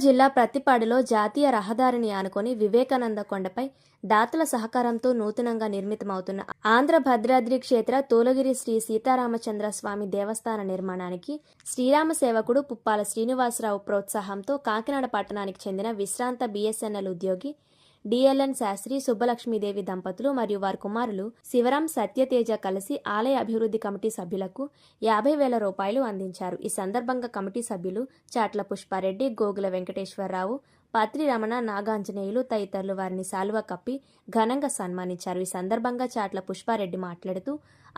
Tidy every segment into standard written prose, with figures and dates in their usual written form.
జిల్లా ప్రత్తిపాడులో జాతీయ రహదారిని ఆనుకొని వివేకానంద కొండపై దాతల సహకారంతో నూతనంగా నిర్మితమవుతున్న ఆంధ్ర భద్రాద్రి క్షేత్ర తోలగిరి శ్రీ సీతారామచంద్ర స్వామి దేవస్థాన నిర్మాణానికి శ్రీరామ సేవకుడు పుప్పాల శ్రీనివాసరావు ప్రోత్సాహంతో కాకినాడ పట్టణానికి చెందిన విశ్రాంత బిఎస్ఎన్ఎల్ ఉద్యోగి డిఎల్ఎన్ శాస్త్రి సుబ్బలక్ష్మీదేవి దంపతులు మరియు వారి కుమారులు శివరాం సత్యతేజ కలిసి ఆలయ అభివృద్ధి కమిటీ సభ్యులకు 50,000 రూపాయలు అందించారు. ఈ సందర్భంగా కమిటీ సభ్యులు చాట్ల పుష్పారెడ్డి, గోగుల వెంకటేశ్వరరావు, పత్రి రమణ, నాగాంజనేయులు తదితరులు వారిని శాలువ కప్పి ఘనంగా సన్మానించారు. ఈ సందర్భంగా చాట్ల పుష్పారెడ్డి మాట్లాడుతూ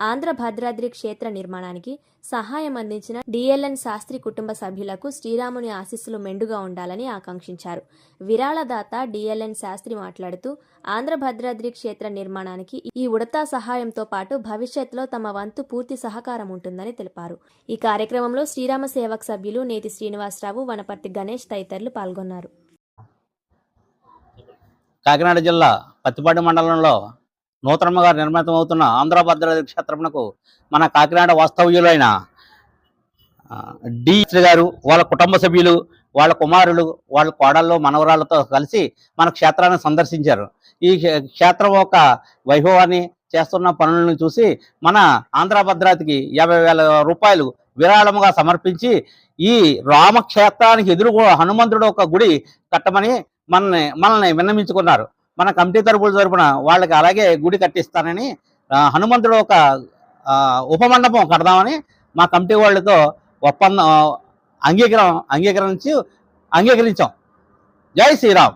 ఆంధ్ర భద్రాద్రి క్షేత్ర నిర్మాణానికి సహాయం అందించిన డిఎల్ఎన్ శాస్త్రి కుటుంబ సభ్యులకు శ్రీరాముని ఆశీస్సులు మెండుగా ఉండాలని ఆకాంక్షించారు. విరాళదాత డిఎల్ఎన్ శాస్త్రి మాట్లాడుతూ ఆంధ్ర భద్రాద్రి క్షేత్ర నిర్మాణానికి ఈ ఉడతా సహాయంతో పాటు భవిష్యత్తులో తమ వంతు పూర్తి సహకారం ఉంటుందని తెలిపారు. ఈ కార్యక్రమంలో శ్రీరామ సేవక్ సభ్యులు నేతి శ్రీనివాసరావు, వనపర్తి గణేష్ తదితరులు పాల్గొన్నారు. కాకినాడ జిల్లా పత్తిపాడు మండలంలో నూతనంగా నిర్మితమవుతున్న ఆంధ్ర భద్రాద్రి క్షేత్రమునకు మన కాకినాడ వాస్తవ్యులైన డి గారు, వాళ్ళ కుటుంబ సభ్యులు, వాళ్ళ కుమారులు, వాళ్ళ కోడళ్ళు, మనవరాలతో కలిసి మన క్షేత్రాన్ని సందర్శించారు. ఈ క్షేత్రం యొక్క వైభవాన్ని, చేస్తున్న పనులను చూసి మన ఆంధ్ర భద్రాద్రికి 50,000 రూపాయలు విరాళముగా సమర్పించి ఈ రామక్షేత్రానికి ఎదురుగా హనుమంతుడు ఒక గుడి కట్టమని మనల్ని విన్నమించుకున్నారు. మన కమిటీ తరపున వాళ్ళకి అలాగే గుడి కట్టిస్తానని, హనుమంతుడు ఒక ఉపమండపం కడదామని మా కమిటీ వాళ్ళతో ఒప్పందం అంగీకరించాం. జై శ్రీరామ్.